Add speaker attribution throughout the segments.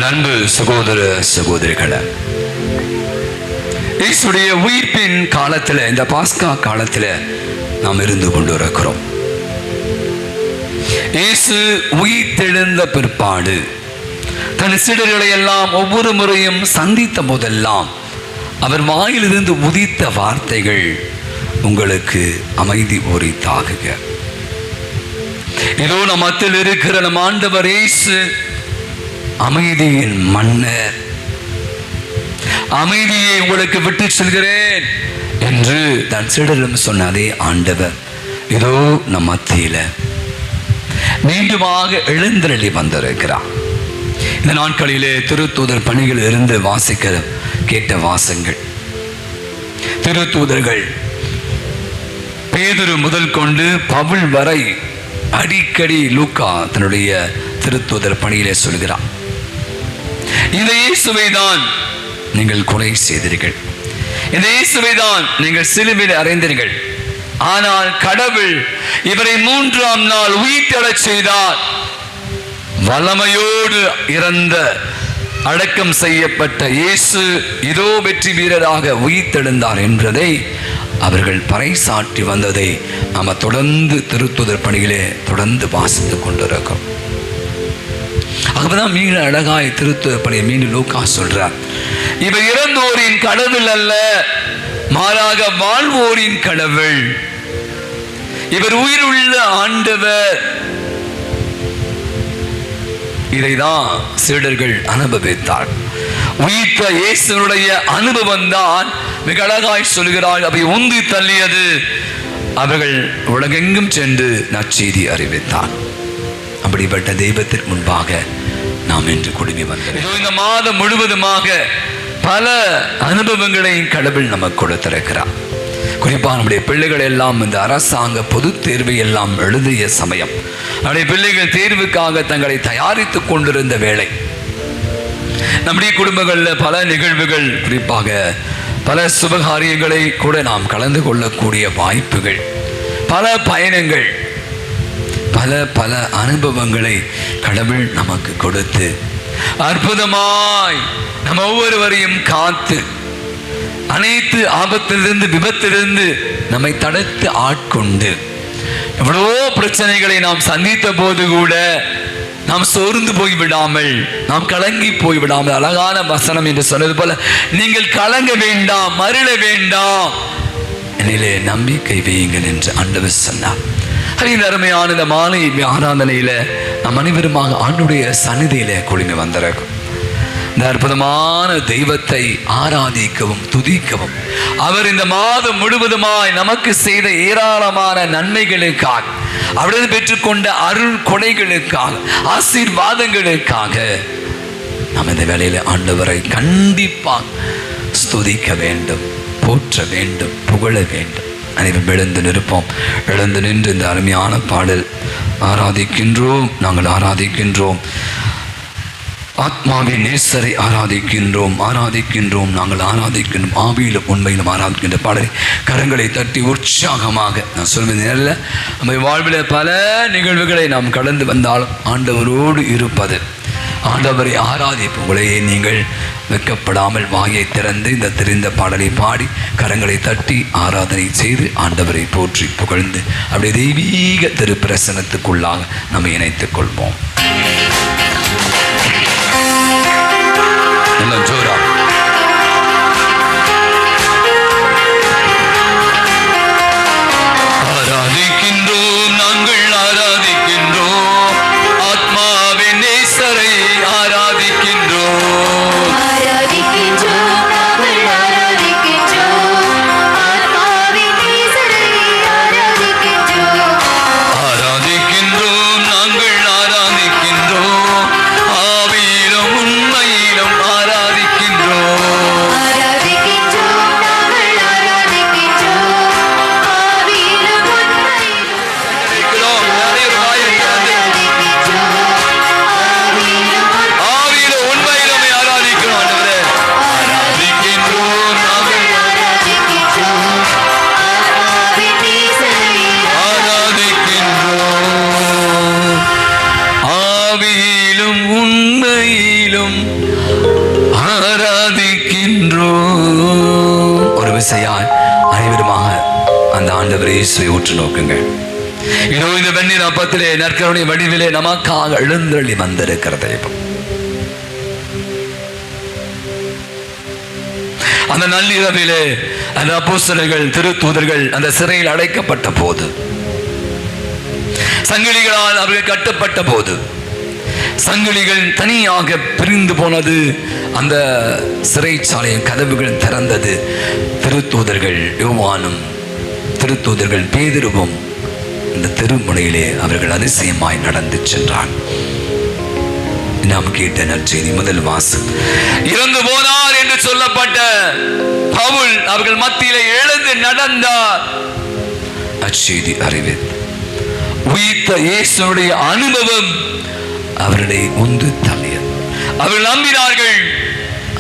Speaker 1: அன்பு சகோதர சகோதரிகளே, இயேசுடைய உயிர்ப்பின் காலத்தில், இந்த பாஸ்கா காலத்தில் நாம் இருந்து கொண்டிருக்கிறோம். இயேசு உயிர்த்தெழுந்த பிற்பாடு தன் சீடர்களை எல்லாம் ஒவ்வொரு முறையும் சந்தித்த போதெல்லாம் அவர் வாயிலிருந்து உதித்த வார்த்தைகள், உங்களுக்கு அமைதி உரித்தாகுக. இதோ நம் மத்தியில் இருக்கிற நம் ஆண்டவர் இயேசு அமைதியின் மன்னர், அமைதியை உங்களுக்கு விட்டு செல்கிறேன் என்று தன் சீடரிடம் சொன்ன அதே ஆண்டவர் இதோ நம் மத்தியில மீண்டுமாக எழுந்தருளி வந்திருக்கிறார். இந்த நாட்களிலே திருத்தூதர் பணிகள் இருந்து வாசிக்க கேட்ட வாசங்கள், திருத்தூதர்கள் பேதுரு முதல் கொண்டு பவுல் வரை அடிக்கடி லூக்கா தன்னுடைய திருத்தூதர் பணியிலே சொல்கிறார், இந்த இயேசுவை தான் நீங்கள் கொலை செய்தீர்கள், இந்த இயேசுவை தான் நீங்கள் சிலுவையில் அறைந்தீர்கள். ஆனால் கடவுள் இவரை 3ஆம் நாள் உயிர்த்தெழச் செய்தார். வல்லமையோடு இறந்த அடக்கம் செய்யப்பட்ட இயேசு இதோ வெற்றி வீரராக உயிர்த்தெழுந்தார் என்பதை அவர்கள் பறைசாற்றி வந்ததை நாம் தொடர்ந்து திருத்தூதர் பணியிலே தொடர்ந்து வாசித்துக் கொண்டிருக்கிறோம். அப்பதான் மீண்டும் அழகாய் திருத்தூதர் பணியை மீண்டும் லூக்கா சொல்றார், இவர் இறந்தோரின் கடவுள் அல்ல, மாறாக வாழ்வோரின் கடவுள். இவர் உயிருள்ள ஆண்டவர். இதைதான் சீடர்கள் அனுபவித்தார். உயிர்த்த இயேசுடைய அனுபவம் தான் மிக அழகாய் சொல்கிறார். அவை உந்தி தள்ளியது. அவர்கள் உலகெங்கும் சென்று நற்செய்தி அறிவித்தார். அப்படிப்பட்ட தெய்வத்திற்கு முன்பாக நாம் இன்று குடுமி வந்தோம். இந்த மாதம் முழுவதுமாக பல அனுபவங்களை கடவுள் நமக்கு கொடுத்திருக்கிறார். குறிப்பாக நம்முடைய பிள்ளைகள் எல்லாம் இந்த அரசாங்க பொது தேர்வை எல்லாம் எழுதிய சமயம், நம்முடைய பிள்ளைகள் தேர்வுக்காக தங்களை தயாரித்துக் கொண்டிருந்த வேளை, நம்முடைய குடும்பங்களில் பல நிகழ்வுகள், குறிப்பாக பல சுபகாரியங்களை கூட நாம் கலந்து கொள்ளக்கூடிய வாய்ப்புகள், பல பயணங்கள், பல பல அனுபவங்களை கடவுள் நமக்கு கொடுத்து அற்புதமாய் நம்ம ஒவ்வொருவரையும் காத்து அனைத்து ஆபத்திலிருந்து விபத்திலிருந்து நம்மை தடுத்து ஆட்கொண்டு எவ்வளவோ பிரச்சனைகளை நாம் சந்தித்த போது கூட நாம் சோர்ந்து போய்விடாமல், நாம் கலங்கி போய்விடாமல், அழகான வசனம் என்று சொன்னது போல, நீங்கள் கலங்க வேண்டாம், மருள வேண்டாம், என்னிலே நம்பிக்கை வையுங்கள் என்று ஆண்டவர் சொன்னார். இந்த அருமையான இந்த மாலை ஆராதனையில நம் அனைவருமாக ஆண்டுடைய சந்நிதியில குழுமி வந்திருக்கும். இந்த அற்புதமான தெய்வத்தை ஆராதிக்கவும் துதிக்கவும், அவர் இந்த மாதம் முழுவதுமாய் நமக்கு செய்த ஏராளமான நன்மைகளுக்காக, அவரது பெற்றுக்கொண்ட அருள் கொடைகளுக்காக, ஆசீர்வாதங்களுக்காக நாம் இந்த வேளையில ஆண்டவரை கண்டிப்பாக ஸ்துதிக்க வேண்டும், போற்ற வேண்டும், புகழ வேண்டும். அனைவரும் எழுந்து நிற்போம். எழுந்து நின்று இந்த அருமையான பாடல் ஆராதிக்கின்றோம். நாங்கள் ஆராதிக்கின்றோம், ஆத்மாவின் நேசரை ஆராதிக்கின்றோம், ஆராதிக்கின்றோம், நாங்கள் ஆராதிக்கின்றோம், ஆவியிலும் உண்மையிலும் ஆராதிக்கின்ற பாடலை கரங்களை தட்டி உற்சாகமாக நான் சொல்வது நேரில் நம்ம வாழ்வில் பல நிகழ்வுகளை நாம் கடந்து வந்தாலும் ஆண்டவரோடு இருப்பது, ஆண்டவரை ஆராதிப்புகளையே நீங்கள் வெட்கப்படாமல் வாயை திறந்து இந்த தெரிந்த பாடலை பாடி கரங்களை தட்டி ஆராதனை செய்து ஆண்டவரை போற்றி புகழ்ந்து அப்படியே தெய்வீக திருப்பிரசனத்துக்குள்ளாக நம்ம இணைத்துக் கொள்வோம். ஜோரா ஆராதிக்கின்றோம், நாங்கள் ஆராதிக்கின்றோம், ஆத்மாவின் நேசரை ஆராதிக்கின்றோம்,
Speaker 2: ஆராதிக்கின்றோம், நாங்கள் ஆராதிக்கின்றோம், ஆத்மாவின் நேசரை ஆராதிக்கின்றோம்,
Speaker 1: ஆராதிக்கின்றோம், நாங்கள் ஆராதிக்கின்றோம், ஆராதிக்கின்றோம். ஒரு விசையாய் அனைவருமாக அந்த ஆண்டவரை இயேசுவை உற்று நோக்குங்கள். இதோ இந்த வெந்நீர் அப்பத்திலே நற்கருணை வடிவிலே நமக்காக எழுந்தருளி வந்திருக்கிற தெய்வம். அந்த நள்ளிரவிலே அந்த அப்போஸ்தலர்கள் திருத்தூதர்கள் அந்த சிறையில் அடைக்கப்பட்ட போது, சங்கிலிகளால் அவர்கள் கட்டப்பட்ட போது, சங்கிலிகள் தனியாக பிரிந்து போனது, அந்த சிறைச்சாலையின் கதவுகள் திறந்தது. திருத்தூதர்கள் யோவானும் திருத்தூதர்கள் பேதுருவும் இந்த திருமுனையிலே அவர்கள் அதிசயமாய் நடந்து சென்றார். நாம் கேட்ட நற்செய்தி முதல் வாசம், இறந்து போனார் என்று சொல்லப்பட்ட பவுல் அவர்கள் மத்தியிலே எழுந்து நடந்தார். அச்செய்தி அறிவித்து உயிர்த்த இயேசுடைய அனுபவம் அவர்களை உந்து தள்ளியது. அவர்கள் நம்பினார்கள்,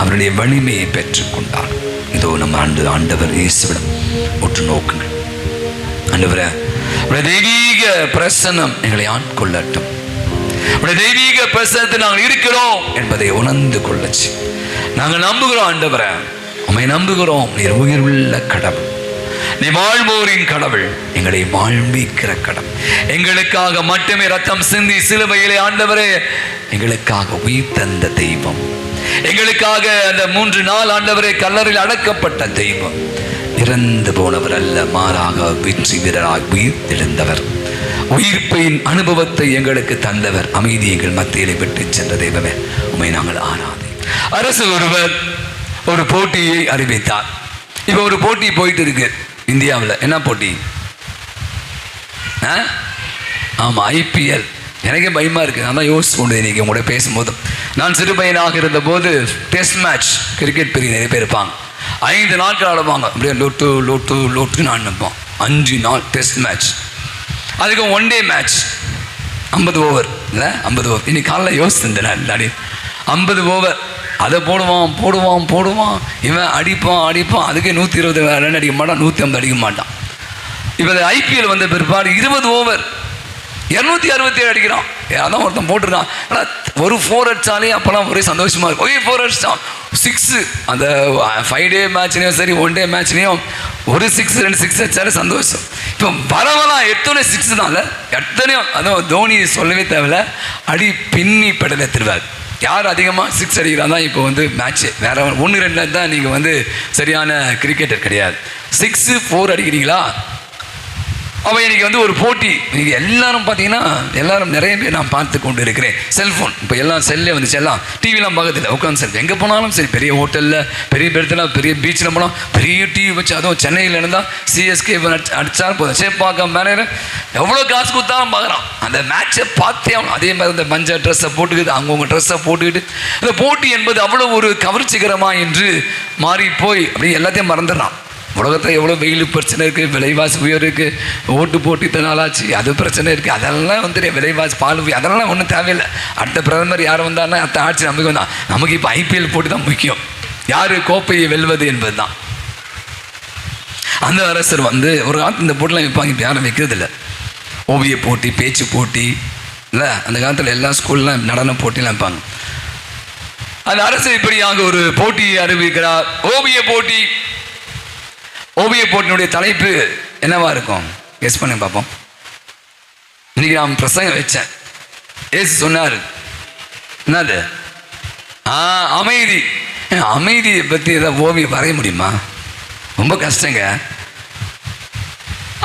Speaker 1: அவருடைய வலிமையை பெற்றுக் கொண்டார். இதோ நம்ம ஆண்டவர் இயேசுவிடம் உற்று நோக்குங்கள். ஆண்டவரே, தெய்வீக பிரசன்னம் எங்களை ஆட்கொள்ளட்டும். தெய்வீக பிரசன்னத்தில் நாங்கள் இருக்கிறோம் என்பதை உணர்ந்து கொள்ளச்சு. நாங்கள் நம்புகிறோம் ஆண்டவரே, உம்மை நம்புகிறோம். நீர் உயிர் உள்ள கடவுள், நீ வாழ்வோரின் கடவுள், எங்களை வாழ்விக்கிற கடவுள். எங்களுக்காக மட்டுமே ரத்தம் சிந்தி சிலுவையிலே ஆண்டவரே எங்களுக்காக உயிர் தந்த தெய்வம். எங்களுக்காக அந்த 3 நாள் ஆண்டவரே கல்லறையில் அடக்கப்பட்ட தெய்வம். இறந்து போனவர் அல்ல, மாறாக வெற்றி வீரராக உயிர் எழுந்தவர். உயிர்ப்பின் அனுபவத்தை எங்களுக்கு தந்தவர். அமைதி எங்கள் மத்தியிலே விட்டு சென்ற தெய்வமே, உம்மை நாங்கள் ஆராதி. அரசு ஒருவர் ஒரு போட்டியை அறிவித்தார். இப்போ ஒரு போட்டி போயிட்டு இருக்கு இந்தியாவில். என்ன போட்டி? ஆமாம், ஐபிஎல். எனக்கே பயமா இருக்கு. நான் தான் யோசிச்சு கொண்டு இன்னைக்கு உங்களோட பேசும்போது, நான் சிறு பையனாக இருந்த போது டெஸ்ட் மேட்ச் கிரிக்கெட் பெரிய நிறைய பேர் இருப்பாங்க. 5 நாட்கள் ஆடுவாங்க. அப்படியே லோட்டு லோட்டு லோட்டுன்னு ஆடிப்போம். 5 நாள் டெஸ்ட் மேட்ச். அதுக்கு 1 டே மேட்ச் 50 ஓவர் இல்லை, 50 ஓவர். இன்னைக்கு காலையில் யோசிச்சிருந்தேன் 50 ஓவர். அதை போடுவான். இவன் அடிப்பான். அதுக்கே 120 ரன் அடிக்க மாட்டான், 150 அடிக்க மாட்டான். இப்போ ஐபிஎல் வந்த பிற்பாடு 20 ஓவர் 267 அடிக்கிறான். அதான் ஒருத்தன் போட்டிருக்கான். ஆனால் ஒரு 4 அடிச்சாலே அப்போலாம் ஒரே சந்தோஷமா இருக்கும். 4 அடிச்சான், 6. அந்த 5 டே மேட்ச்லேயும் சரி 1 டே மேட்ச்லேயும் ஒரு 6 2 6 அடிச்சாலே சந்தோஷம். இப்போ வரவெல்லாம் எத்தனை 6 தான்ல, எத்தனையும். அதுவும் தோனி சொல்லவே தேவையில்ல, அடி பின்னி பெடலை திருவார். யார் அதிகமாக 6 அடிக்கிறான் தான் இப்போ மேட்ச்சு. வேற 1 2 தான் நீங்கள் சரியான கிரிக்கெட்டர் கிடையாது. 6 4 அடிக்கிறீங்களா? அவன் இன்னைக்கு ஒரு போட்டி. நீங்கள் எல்லாரும் பார்த்தீங்கன்னா, எல்லாரும் நிறைய பேர் நான் பார்த்து கொண்டு இருக்கிறேன். செல்ஃபோன் இப்போ எல்லாம் செல்லே வந்துச்சு. எல்லாம் டிவிலாம் பார்க்கறதில்ல, உட்காந்து செல். எங்கே போனாலும் சரி, பெரிய ஹோட்டலில், பெரிய இடத்துல, பெரிய பீச்சில் போனால் பெரிய டிவி வச்சு, அதுவும் சென்னையில் இருந்தால் சிஎஸ்கே அடித்தாலும் போதும், சேப்பாக்கம் மேலே எவ்வளோ காசு கொடுத்தாலும் பார்க்குறான். அந்த மேட்சை பார்த்தே அவன். அதே மாதிரி இந்த மஞ்சள் ட்ரெஸ்ஸை போட்டுக்கிட்டு, அவங்கவுங்க ட்ரெஸ்ஸை போட்டுக்கிட்டு, அந்த போட்டி என்பது அவ்வளோ ஒரு கவர்ச்சிகரமாக என்று மாறி போய் அப்படி எல்லாத்தையும் மறந்துடுறான். உலகத்தில் எவ்வளோ வெயில் பிரச்சனை இருக்குது, விலைவாசி உயர் இருக்குது, ஓட்டு போட்டு இத்தனை நாளாச்சு, அது பிரச்சனை இருக்குது. அதெல்லாம் விலைவாசி பால் அதெல்லாம் ஒன்றும் தேவையில்லை. அடுத்த பிரதமர் யார் வந்தாருன்னா அடுத்த ஆட்சி நமக்கு வந்தான். நமக்கு இப்போ ஐபிஎல் போட்டி தான் முக்கியம். யார் கோப்பையை வெல்வது என்பது தான். அந்த அரசர் ஒரு காலத்து இந்த போட்டிலாம் வைப்பாங்க, இப்போ யாரும் வைக்கிறதில்ல. ஓவிய போட்டி, பேச்சு போட்டி இல்லை, அந்த காலத்தில் எல்லா ஸ்கூல்லாம் நடன போட்டிலாம் வைப்பாங்க. அந்த அரசர் இப்படியாக ஒரு போட்டியை அறிவிக்கிறார். ஓவிய போட்டி. ஓவிய போட்டியினுடைய தலைப்பு என்னவா இருக்கும்? கெஸ் பண்ணி பார்ப்போம். இன்னைக்கு நான் பிரசங்கம் வச்சேன். ஏசு சொன்னார், என்னது? அமைதி. அமைதியை பற்றி ஏதாவது ஓவியம் வரைய முடியுமா? ரொம்ப கஷ்டங்க.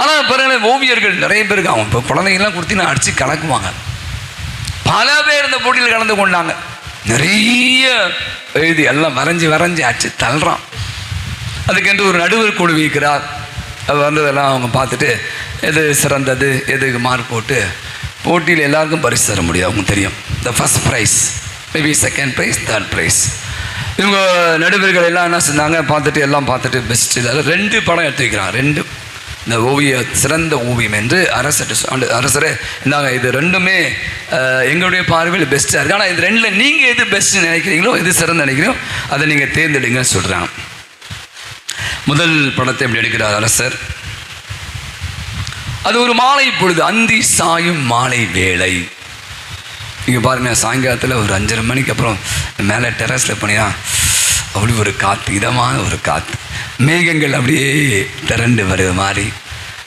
Speaker 1: ஆனால் பிறகு ஓவியர்கள் நிறைய பேர் இருக்காங்க. இப்போ குழந்தைங்கெல்லாம் கொடுத்து நான் அடித்து கலக்குவாங்க. பல பேர் இந்த போட்டியில் கலந்து கொண்டாங்க. நிறைய எழுதி எல்லாம் வரைஞ்சி அடிச்சு தள்ளுறான். அதுக்கென்று ஒரு நடுவர் குழு வைக்கிறார். அது வந்ததெல்லாம் அவங்க பார்த்துட்டு எது சிறந்தது, எதுக்கு மார்க் போட்டு போட்டியில் எல்லாருக்கும் பரிசு தர முடியும். அவங்க தெரியும். The first prize, maybe second prize, third prize. இவங்க நடுவர்கள் எல்லாம் என்ன செஞ்சாங்க, எல்லாம் பார்த்துட்டு பெஸ்ட்டு இதில் 2 படம் எடுத்து வைக்கிறாங்க. 2 இந்த சிறந்த ஓவியம் என்று அரசரே இந்தாங்க, இது 2மே எங்களுடைய பார்வையில் பெஸ்ட்டாக இருக்குது. ஆனால் இது 2ல் நீங்கள் எது பெஸ்ட்டு நினைக்கிறீங்களோ, எது சிறந்து நினைக்கிறீங்களோ அதை நீங்கள் தேர்ந்தெடுங்கன்னு சொல்கிறாங்க. முதல் படத்தை எப்படி எடுக்கிறார் அரசர். அது ஒரு மாலை பொழுது, அந்தி சாயும் மாலை வேளை. நீங்கள் பாருங்கள், சாயங்காலத்தில் ஒரு 5:30 மணிக்கு அப்புறம் மேலே டெரஸில் போனீங்கன்னா அப்படி ஒரு காற்று, இதமான ஒரு காற்று, மேகங்கள் அப்படியே திரண்டு வருது மாதிரி,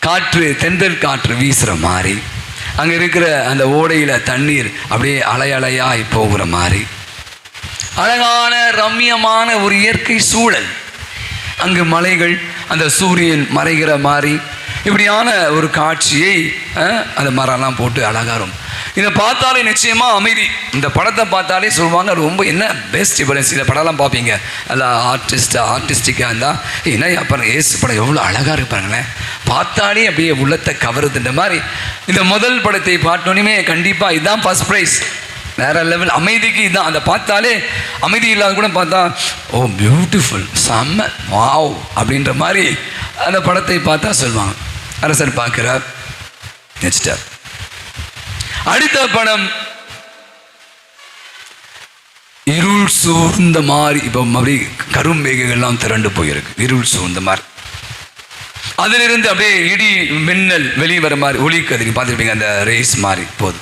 Speaker 1: காற்று தென்றல் காற்று வீசுகிற மாதிரி, அங்கே இருக்கிற அந்த ஓடையில் தண்ணீர் அப்படியே அலை அலையாய் போகிற மாதிரி அழகான ரம்மியமான ஒரு இயற்கை சூழல். அங்கு மலைகள், அந்த சூரியன் மறைகிற மாதிரி இப்படியான ஒரு காட்சியை அந்த மரம்லாம் போட்டு அழகாரும். இதை பார்த்தாலே நிச்சயமாக அமைதி. இந்த படத்தை பார்த்தாலே சொல்லுவாங்க ரொம்ப என்ன பெஸ்ட். இப்போ சில படம்லாம் பார்ப்பீங்க, எல்லாம் ஆர்டிஸ்டிக்காக இருந்தால் என்ன அப்புறம் ஏசு படம் எவ்வளோ அழகாக இருப்பாங்களேன், பார்த்தாலே அப்படியே உள்ளத்தை கவருதுன்ற மாதிரி. இந்த முதல் படத்தை பார்த்தோன்னே கண்டிப்பாக இதுதான் ஃபர்ஸ்ட் ப்ரைஸ், வேற லெவல். அமைதிக்கு இதுதான். அதை பார்த்தாலே அமைதி இல்லாத கூட பார்த்தா ஓ பியூட்டிஃபுல், செம்ம, வாவ் அப்படின்ற மாதிரி அந்த படத்தை பார்த்தா சொல்லுவாங்க. அரசர் பார்க்கிறார், நெக்ஸ்டார். அடுத்த படம் இருள் சூழ்ந்த மாதிரி, இப்போ அப்படி கரும்பேகங்கள்லாம் திரண்டு போயிருக்கு, இருள் சூழ்ந்த மாதிரி. அதிலிருந்து அப்படியே இடி மின்னல் வெளியே வர மாதிரி ஒளிக்கதிரி பார்த்துருப்பீங்க, அந்த ரேஸ் மாதிரி போகுது.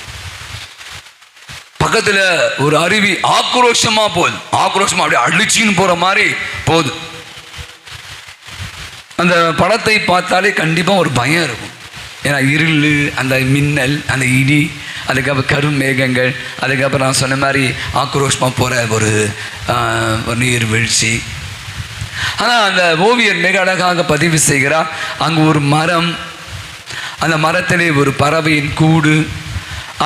Speaker 1: பக்கத்தில் ஒரு அருவி ஆக்ரோஷமா போகுது, ஆக்ரோஷமா அப்படியே அடிச்சின்னு போற மாதிரி போகுது. அந்த படத்தை பார்த்தாலே கண்டிப்பாக ஒரு பயம் இருக்கும். ஏன்னா இருள், அந்த மின்னல், அந்த இடி, அதுக்கப்புறம் கருமேகங்கள், அதுக்கப்புறம் நான் சொன்ன மாதிரி ஆக்ரோஷமாக போகிற ஒரு நீர்வீழ்ச்சி. ஆனால் அந்த ஓவியர் மிக அழகாக பதிவு செய்கிறார். அங்கு ஒரு மரம், அந்த மரத்திலே ஒரு பறவையின் கூடு,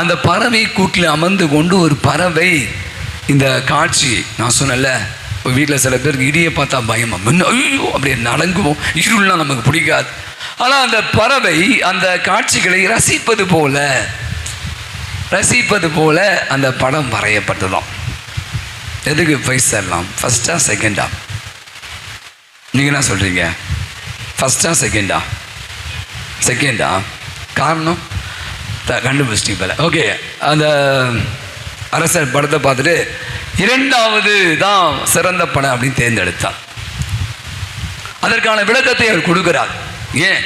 Speaker 1: அந்த பறவை கூட்டில் அமர்ந்து கொண்டு ஒரு பறவை இந்த காட்சி. நான் சொன்னல, வீட்டில் சில பேருக்கு இடியை பார்த்தா பயமா, ஐயோ அப்படியே நலங்குவோம், இருள்லாம் நமக்கு பிடிக்காது. ஆனால் அந்த பறவை அந்த காட்சிகளை ரசிப்பது போல அந்த படம் வரையப்பட்டதாம். எதுக்கு பைஸ் தரலாம்? ஃபர்ஸ்டா செகண்டா? நீங்கள் என்ன சொல்கிறீங்க? ஃபர்ஸ்டா செகண்டா? செகண்டா. காரணம் கண்டுபிடிச்சிட்டு போல. ஓகே, அந்த அரசர் படத்தை பார்த்துட்டு 2வது தான் சிறந்த படம் அப்படின்னு தேர்ந்தெடுத்தார். அதற்கான விளக்கத்தை அவர் கொடுக்கிறார். ஏன்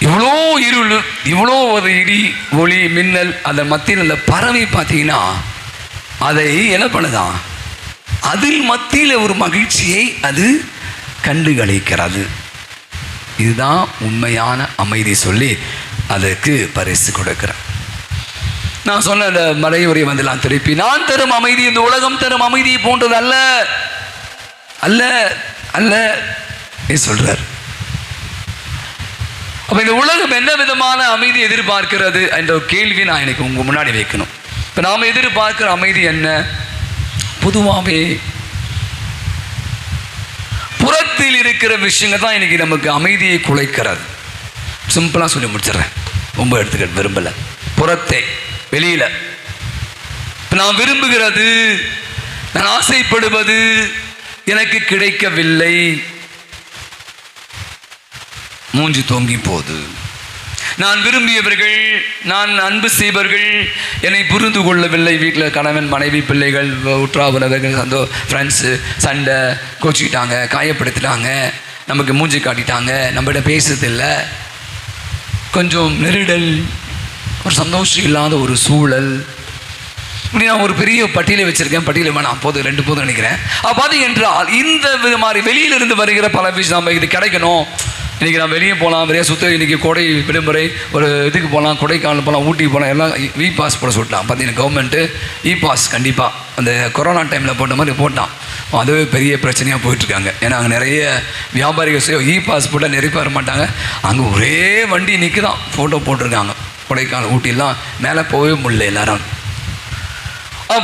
Speaker 1: இவ்வளோ இருள், இவ்வளோ ஒரு இடி ஒளி மின்னல், அந்த மத்தியில் உள்ள பறவை பார்த்தீங்கன்னா அதை என்ன பண்ணுதான், அதில் மத்தியில் ஒரு மகிழ்ச்சியை அது கண்டுகளிக்கிறது. இதுதான் உண்மையான அமைதி சொல்லி அதற்கு பரிசு கொடுக்கிறேன். நான் சொன்ன அந்த மலையுரை வந்துலாம் திருப்பி, நான் தரும் அமைதி இந்த உலகம் தரும் அமைதியை போன்றது அல்ல அல்ல அல்ல சொல்றார். அப்ப இந்த உலகம் என்ன விதமான அமைதி எதிர்பார்க்கிறது என்ற கேள்வி நான் எனக்கு உங்க முன்னாடி வைக்கணும். இப்ப நாம எதிர்பார்க்கிற அமைதி என்ன? பொதுவாகவே புறத்தில் இருக்கிற விஷயங்கள் தான் இன்னைக்கு நமக்கு அமைதியை குலைக்கிறது. சிம்பிளா சொல்லி முடிச்சிடறேன், ரொம்ப எடுத்துக்கிட்டு விரும்பல. புறத்தை, வெளியில நான் விரும்புகிறது, நான் ஆசைப்படுவது எனக்கு கிடைக்கவில்லை, மூஞ்சி தொங்கி போகுது. நான் விரும்பியவர்கள், நான் அன்பு செய்வர்கள் என்னை புரிந்து கொள்ளவில்லை. வீட்டில் கணவன் மனைவி பிள்ளைகள் உற்றாவுறவர்கள் ஃப்ரெண்ட்ஸு சண்டை, கோச்சிக்கிட்டாங்க, காயப்படுத்திட்டாங்க, நமக்கு மூஞ்சி காட்டிட்டாங்க, நம்மகிட்ட பேசுறதில்லை, கொஞ்சம் நெருடல், ஒரு சந்தோஷம் இல்லாத ஒரு சூழல். இப்படி நான் ஒரு பெரிய பட்டியலை வச்சிருக்கேன். பட்டியலை வேணாம், போதும் 2 போதும் நினைக்கிறேன். பார்த்தீங்க என்றால் இந்த மாதிரி வெளியிலிருந்து வருகிற பல விஷயம் நம்ம இது கிடைக்கணும். இன்றைக்கி நான் வெளியே போகலாம், வெளியே சுற்ற, இன்றைக்கி கோடை விடுமுறை, ஒரு இதுக்கு போகலாம், கொடைக்கானல் போகலாம், ஊட்டிக்கு போகலாம், எல்லாம் இ பாஸ் போட சொல்லிட்டான். பார்த்தீங்கன்னா கவர்மெண்ட்டு இ பாஸ் கண்டிப்பாக அந்த கொரோனா டைமில் போட்ட மாதிரி போட்டான். அதுவே பெரிய பிரச்சனையாக போயிட்டுருக்காங்க. ஏன்னா அங்கே நிறைய வியாபாரிகள் இ பாஸ் போட்டால் நிறைய வர மாட்டாங்க. அங்கே ஒரே வண்டி நிற்குதான், ஃபோட்டோ போட்டிருக்காங்க. கொடைக்கானல் ஊட்டிலாம் மேலே போகவே முடியல எல்லாரும்.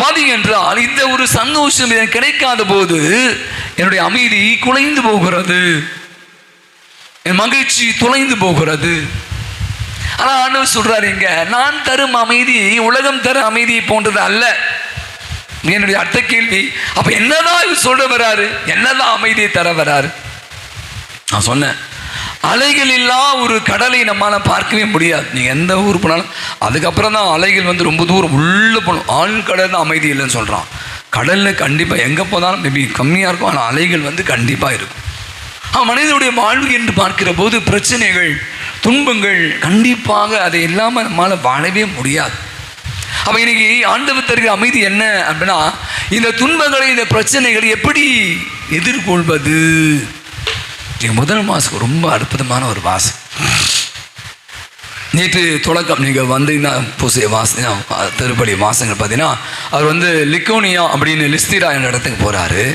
Speaker 1: பார்த்தீங்க என்றால் இந்த ஒரு சந்தோஷம் எனக்கு கிடைக்காத போது என்னுடைய அமைதி குலைந்து போகிறது, என் மகிழ்ச்சி தொலைந்து போகிறது. ஆனால் ஆண்டவர் சொல்றாரு, இங்க நான் தரும் அமைதி உலகம் தரும் அமைதியை போன்றது அல்ல. என்னுடைய அடுத்த கேள்வி, அப்ப என்னதான் இது சொல்ல வராரு, என்னதான் அமைதியை தர வராரு? நான் சொன்னேன், அலைகள் இல்லா ஒரு கடலை நம்மளால பார்க்கவே முடியாது. நீங்க எந்த ஊர் போனாலும் அதுக்கப்புறம் தான் அலைகள் வந்து ரொம்ப தூரம் உள்ள போகணும். ஆழ்கடல் தான் அமைதி இல்லைன்னு சொல்றான். கடல்ல கண்டிப்பா எங்க போனாலும் மேபி கம்மியா இருக்கும், ஆனால் அலைகள் வந்து கண்டிப்பா இருக்கும். மனிதனுடைய வாழ்வு என்று பார்க்கிற போது பிரச்சனைகள், துன்பங்கள், கண்டிப்பாக அதை இல்லாமல் நம்மளால் வாழவே முடியாது. அப்ப இன்னைக்கு ஆண்டவர் தருகிற அமைதி என்ன அப்படின்னா, இந்த துன்பங்களை, இந்த பிரச்சனைகளை எப்படி எதிர்கொள்வது. முதல் மாசம் ரொம்ப அற்புதமான ஒரு வாசம். நேற்று தொடக்கம் நீங்கள் வந்தீங்கன்னா பூசைய திருப்பலி வாசங்கள் பார்த்தீங்கன்னா, அவர் லிக்கோனியா அப்படின்னு லிஸ்திரா என்ற இடத்துக்கு போகிறாரு.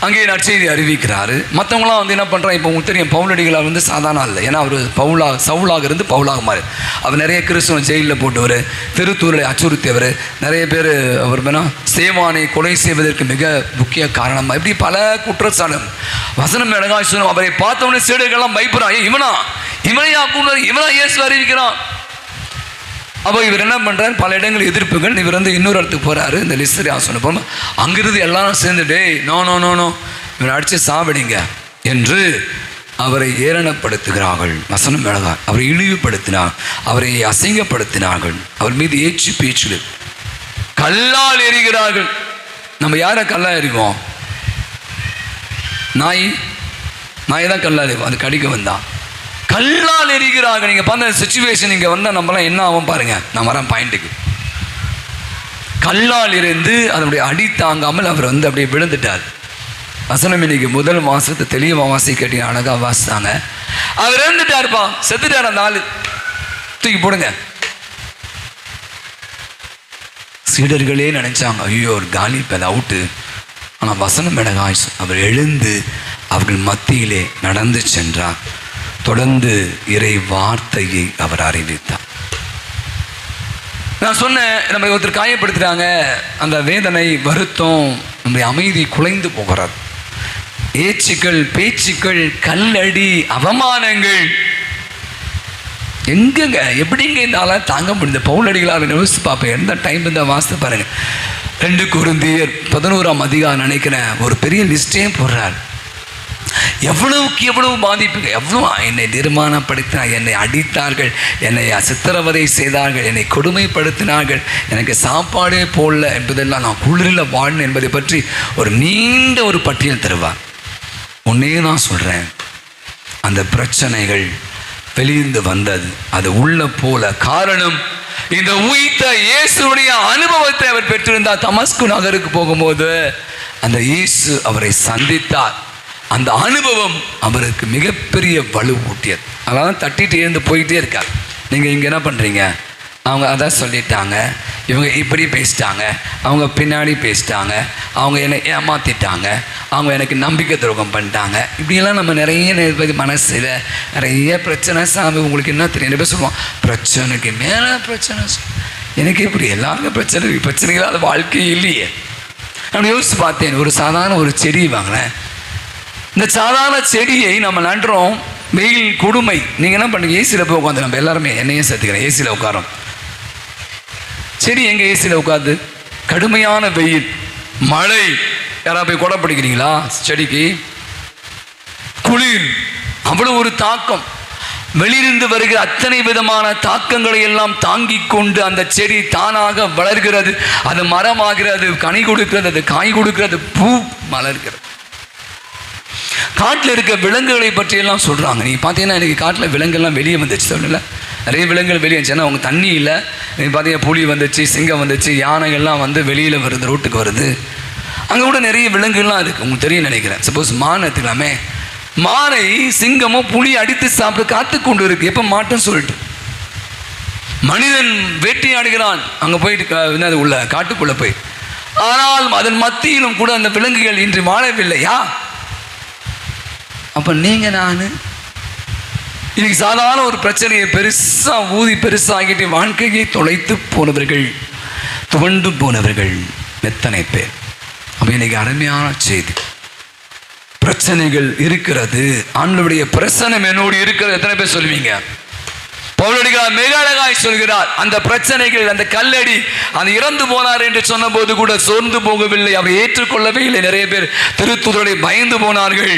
Speaker 1: அங்கேயே நற்செய்தி அறிவிக்கிறாரு. மற்றவங்களாம் என்ன பண்ணுறாங்க, இப்போ உங்களுக்கு தெரியும் பவுலடிகளார் சாதாரண இல்லை. ஏன்னா அவர் சவுலாக இருந்து பவுலாக மாறி, அவர் நிறைய கிறிஸ்துவ ஜெயிலில் போட்டவர், திருத்தூரை அச்சுறுத்தியவர், நிறைய பேர் அவர் சேவானை கொலை செய்வதற்கு மிக முக்கிய காரணமாக, இப்படி பல குற்றச்சாட்டு. வசனம் அழகாய் சொல்லும், அவரை பார்த்தவொடனே சீடர்கள்லாம் பயப்படுறான், இவனையா கூடாது, இவனா இயேசு அறிவிக்கிறான். அப்போ இவர் என்ன பண்ணுறாரு, பல இடங்கள் எதிர்ப்புகள். இவர் இன்னொரு இடத்துக்கு போகிறாரு, இந்த லிஸ்திரா சொன்ன போகும். அங்கிருந்து எல்லாரும் சேர்ந்து நோ இவரை அடித்து சாவடிங்க என்று அவரை ஏளனப்படுத்துகிறார்கள். வசனம் அழகா, அவரை இழிவுபடுத்தினார், அவரை அசிங்கப்படுத்தினார்கள், அவர் மீது ஏச்சு பேச்சு கல்லால் எறிகிறார்கள். நம்ம யாரை கல்லா எறிவோம்? நாய் தான் கல்லால் எறிவோம். அது கடிக்க வந்தான் கல்லால் எறிகிறார்கள். நீங்கள் பார்த்த சிச்சுவேஷன் இங்கே வந்தால் நம்மளாம் என்ன ஆகும் பாருங்க. நான் வரேன் பாயிண்ட்டுக்கு. கல்லால் இருந்து அதனுடைய அடி தாங்காமல் அவர் அப்படியே விழுந்துட்டார். வசனம் இன்னைக்கு முதல் மாசத்தை தெளிவாக வாசி கேட்டீங்க, அழகாக வாசித்தாங்க. அவர் இறந்துட்டாருப்பா, செத்துட்டார். அந்த ஆளு தூக்கி போடுங்க. சீடர்களே நினைச்சாங்க, ஐயோ ஒரு காலி பேர் அவுட்டு. ஆனால் வசனம் அழகாய், அவர் எழுந்து அவர்கள் மத்தியிலே நடந்து சென்றார். தொடர்ந்து இறை வார்த்தையை அவர் அறிவித்தார். நான் சொன்னேன், நம்ம ஒருத்தர் காயப்படுத்துகிறாங்க, அந்த வேதனை, வருத்தம், நம்முடைய அமைதி குலைந்து போகிறது. ஏச்சுக்கள், பேச்சுக்கள், கல்லடி, அவமானங்கள் எங்கங்க எப்படிங்க இந்த ஆளாக தாங்க முடிந்த பவுலடிகளாக யோசித்து பார்ப்பேன். எந்த டைம் இந்த வாசித்து பாருங்க. 2 கொரிந்தியர் 11ஆம் அதிகாரம் நினைக்கிறேன், ஒரு பெரிய லிஸ்டே போடுறார். எவ்வளவுக்கு எவ்வளவு பாதிப்புங்க, எவ்வளோ என்னை நிர்மாணப்படுத்தினார், என்னை அடித்தார்கள், என்னை சித்திரவதை செய்தார்கள், என்னை கொடுமைப்படுத்தினார்கள், எனக்கு சாப்பாடே போடல என்பதெல்லாம், நான் குளிரில் வாழ்ந்தேன் என்பதை பற்றி ஒரு நீண்ட ஒரு பட்டியல் தருவார். ஒன்னே நான் சொல்கிறேன், அந்த பிரச்சனைகள் வெளியிருந்து வந்தது, அது உள்ள போல. காரணம், இந்த உயிர்த்த இயேசுடைய அனுபவத்தை அவர் பெற்றிருந்தார். தமஸ்கு நகருக்கு போகும்போது அந்த இயேசு அவரை சந்தித்தார். அந்த அனுபவம் அவருக்கு மிகப்பெரிய வலு ஊட்டியது. அதனால தட்டிட்டு எழுந்து போயிட்டே இருக்கார். நீங்கள் இங்கே என்ன பண்ணுறீங்க, அவங்க அதான் சொல்லிட்டாங்க, இவங்க இப்படி பேசிட்டாங்க, அவங்க பின்னாடி பேசிட்டாங்க, அவங்க என்னை ஏமாற்றிட்டாங்க, அவங்க எனக்கு நம்பிக்கை துரோகம் பண்ணிட்டாங்க, இப்படியெல்லாம் நம்ம நிறைய மனசில் நிறைய பிரச்சனை. சாமி உங்களுக்கு என்ன தெரியும், என்ன சொல்லுவோம், பிரச்சனைக்கு மேலே பிரச்சனை. எனக்கு இப்படி எல்லாருக்கும் பிரச்சனைகளால் வாழ்க்கை இல்லையே. நான் யோசித்து பார்த்தேன், ஒரு சாதாரண ஒரு செடி வாங்கினேன். இந்த சாதாரண செடியை நம்ம நடுறோம், வெயில் கொடுமை. நீங்கள் என்ன பண்ணுங்க, ஏசியில் போய் உட்காந்து, நம்ம எல்லாருமே என்னையும் சேர்த்துக்கிறேன், ஏசியில் உட்காரோம். செடி எங்கே ஏசியில் உட்காந்து? கடுமையான வெயில், மழை, யாராவது போய் கொடை பிடிக்கிறீங்களா? செடிக்கு குளிர், அவ்வளோ ஒரு தாக்கம். வெளியிருந்து வருகிற அத்தனை விதமான தாக்கங்களை எல்லாம் தாங்கி கொண்டு அந்த செடி தானாக வளர்கிறது, அது மரமாகிறது, கனி கொடுக்கிறது, அது காய் கொடுக்கிறது, பூ மலர்கிறது. காட்டில் இருக்க விலங்குகளை பற்றியெல்லாம் சொல்கிறாங்க. நீங்கள் பார்த்தீங்கன்னா இன்றைக்கி காட்டில் விலங்குகள்லாம் வெளியே வந்துச்சு. சொல்லல, நிறைய விலங்குகள் வெளியே வந்துச்சு. ஏன்னா அவங்க தண்ணி இல்லை. நீங்கள் பார்த்தீங்கன்னா புலி வந்துச்சு, சிங்கம் வந்துச்சு, யானைகள்லாம் வெளியில் வருது, ரோட்டுக்கு வருது. அங்கே கூட நிறைய விலங்குகள்லாம் இருக்குது, உங்களுக்கு தெரியும் நினைக்கிறேன். சப்போஸ் மான் எடுத்துக்கலாமே, மானை சிங்கமோ புலி அடித்து சாப்பிட்டு காத்து கொண்டு இருக்கு. எப்போ மாட்டோன்னு சொல்லிட்டு மனிதன் வேட்டையாடுகிறான் அங்கே போயிட்டு, என்னது உள்ள காட்டுக்குள்ளே போய். ஆனால் அதன் மத்தியிலும் கூட அந்த விலங்குகள் இன்று வாழவில்லையா? அப்போ நீங்கள் நான் இன்னைக்கு சாதாரண ஒரு பிரச்சனையை பெருசாக ஊதி பெருசாகிட்டு வாழ்க்கையை தொலைத்து போனவர்கள், துவண்டு போனவர்கள் எத்தனை பேர். அப்போ இன்னைக்கு அருமையான செய்தி, பிரச்சனைகள் இருக்கிறது, ஆண்டவருடைய பிரசன்னம் என்னோடு இருக்கிறது. எத்தனை பேர் சொல்லுவீங்க? பவுலடிகளார் மிக அழகாய் சொல்கிறார், அந்த பிரச்சனைகள், அந்த கல்லடி, அந்த இறந்து போனார் என்று சொன்ன போது கூட சோர்ந்து போகவில்லை, அவர் ஏற்றுக்கொள்ளவே இல்லை. நிறைய பேர் திருத்துதரை பயந்து போனார்கள்.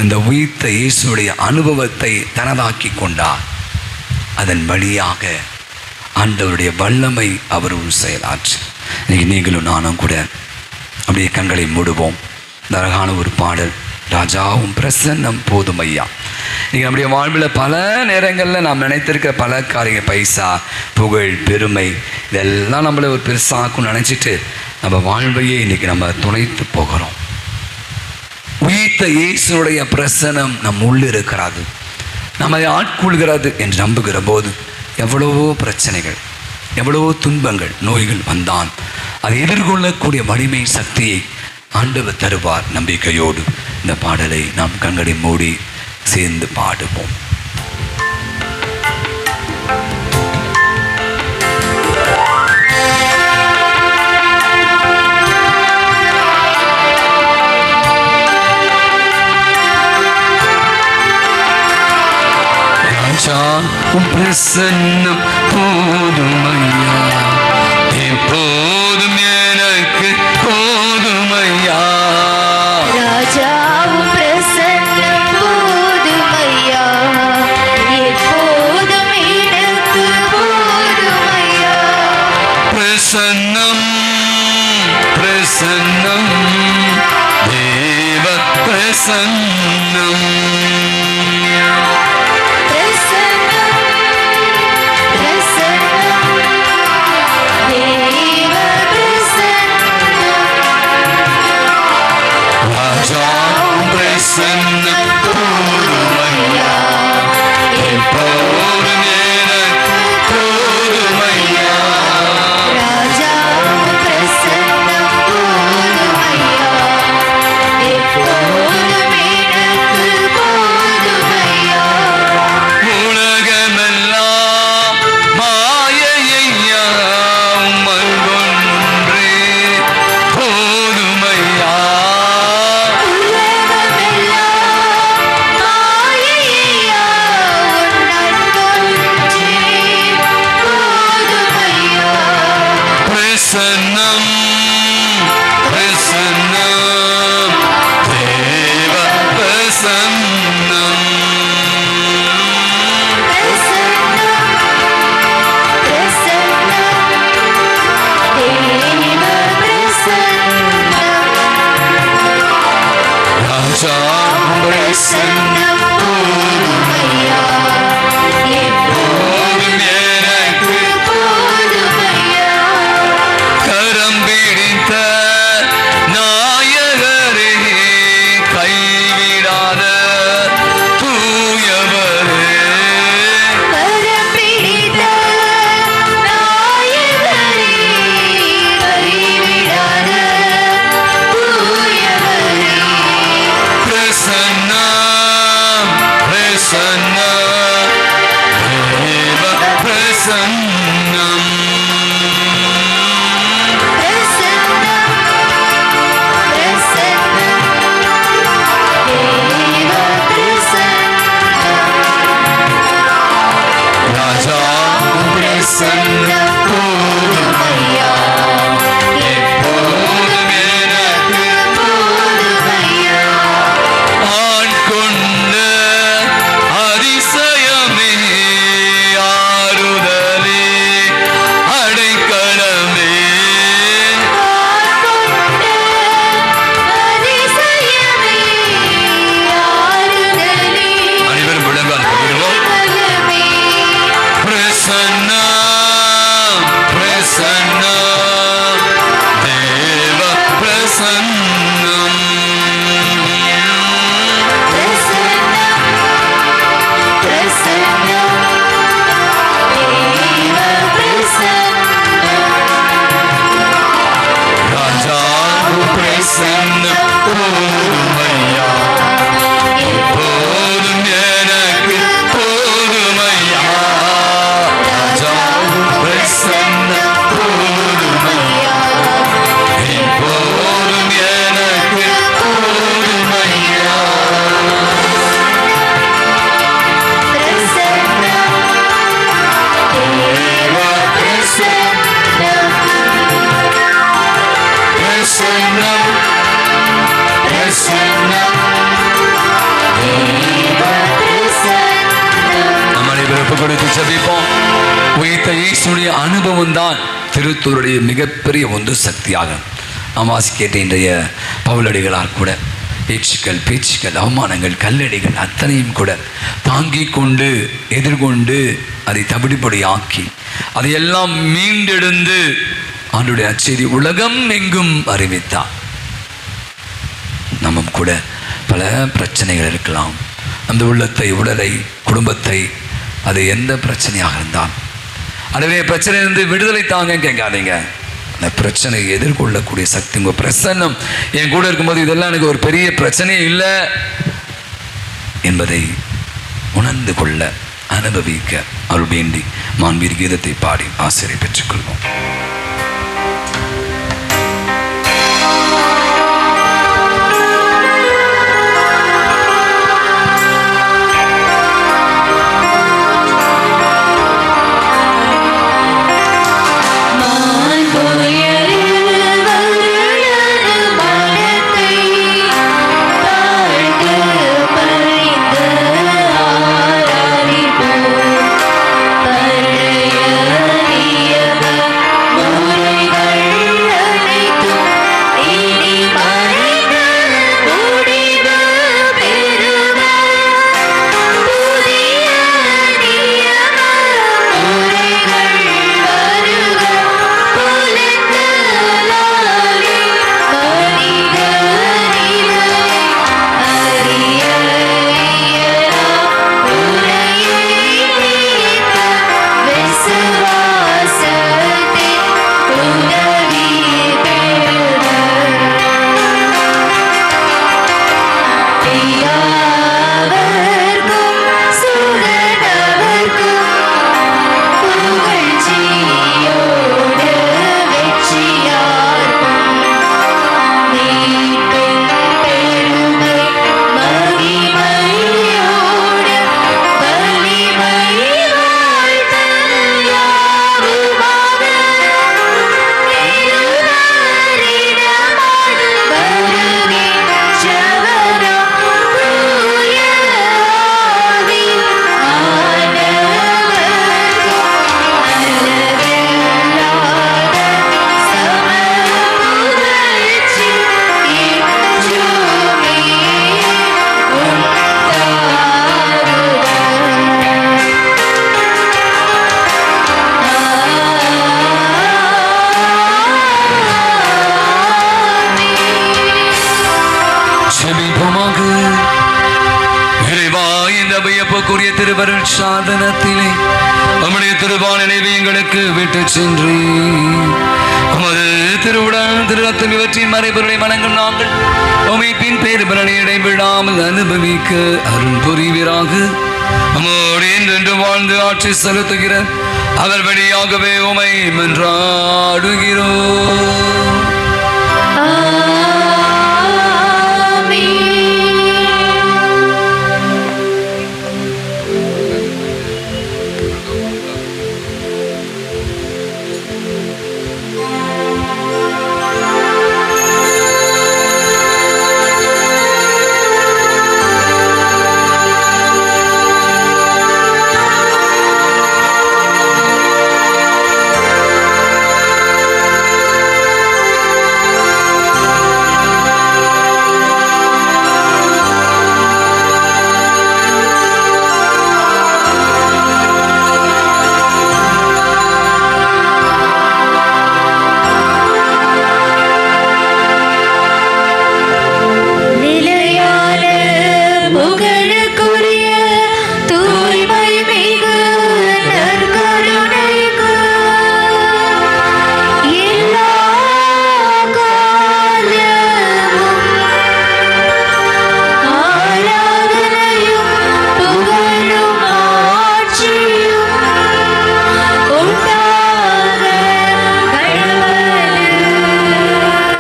Speaker 1: இந்த உயிர்த்த இயேசுடைய அனுபவத்தை தனதாக்கி கொண்டார். அதன் வழியாக ஆண்டவருடைய வல்லமை அவர் ஒரு செயலாற்று. இன்னைக்கு நீங்களும் நானும் கூட அப்படியே கண்களை மூடுவோம். அழகான ஒரு பாடல், ராஜாவும் பிரசன்னம் போதும் ஐயா. நீங்கள் நம்முடைய வாழ்வில் பல நேரங்களில் நாம் நினைத்திருக்கிற பல காரியங்கள், பைசா, புகழ், பெருமை, இதெல்லாம் நம்மளை ஒரு பெருசாக்கும் நினச்சிட்டு நம்ம வாழ்வையே இன்றைக்கி நம்ம துளைத்து போகிறோம். உயிர்த்த இயேசுனுடைய பிரசனம் நம் உள்ள இருக்கிறது, நம்மை ஆட்கொள்கிறது என்று நம்புகிற போது எவ்வளவோ பிரச்சனைகள், எவ்வளவோ துன்பங்கள், நோய்கள் வந்தான் அதை எதிர்கொள்ளக்கூடிய வலிமை, சக்தியை ஆண்டவர் தருவார். நம்பிக்கையோடு இந்த பாடலை நாம் கண்களை மூடி சேர்ந்து பாடுவோம். பிரசன்னம் போதுமையா, எப்போதும் எனக்கு போதுமையா.
Speaker 2: ராஜாவும் பிரசன்னம் போதுமையா, எப்போதும் எனக்கு போதுமையா.
Speaker 1: பிரசன்னம் பிரசன்னம் தேவ பிரசன்னம். அனுபவம் தான் திருத்தூருடைய மிகப்பெரிய ஒன்று சக்தியாக நாம் வாசிக்கேட்ட இன்றைய பவுலடிகளார் கூட பேச்சுக்கள் அவமானங்கள் கல்லடிகள் அத்தனையும் கூட தாங்கிக் கொண்டு எதிர்கொண்டு அதை தவிடுபடியாக்கி அதையெல்லாம் மீண்டெழுந்து ஆண்டுடைய அச்செய்தி உலகம் எங்கும் அறிவித்தார். நமக்கும் கூட பல பிரச்சனைகள் இருக்கலாம். அந்த உள்ளத்தை, உடலை, குடும்பத்தை, அது எந்த பிரச்சனையாக இருந்தால் அதுவே பிரச்சனையிலிருந்து விடுதலை தாங்க கேட்காதீங்க. அந்த பிரச்சனையை எதிர்கொள்ளக்கூடிய சக்தி உங்கள் பிரசன்னம் என் கூட இருக்கும்போது இதெல்லாம் எனக்கு ஒரு பெரிய பிரச்சனையே இல்லை என்பதை உணர்ந்து கொள்ள அனுபவிக்க அருள் வேண்டி மாண்பீர் கீதத்தை பாடி ஆசிரியை பெற்றுக்கொள்வோம். வியப்புக்குரிய திருவருள் சாதனத்திலே நம்முடைய திருவான நினைவை எங்களுக்கு விட்டு சென்று உமது திருவுடன் திருரத்தம் இவற்றின் மறைபொருளை வணங்கும் நாங்கள் உமைப்பின் பேருபலனை இடைவிடாமல் அனுபவிக்க அருள் புரிவீராக. நம்மோடு என்று வாழ்ந்து ஆட்சி செலுத்துகிற அவர் வழியாகவே உமை மன்றாடுகிறோம்.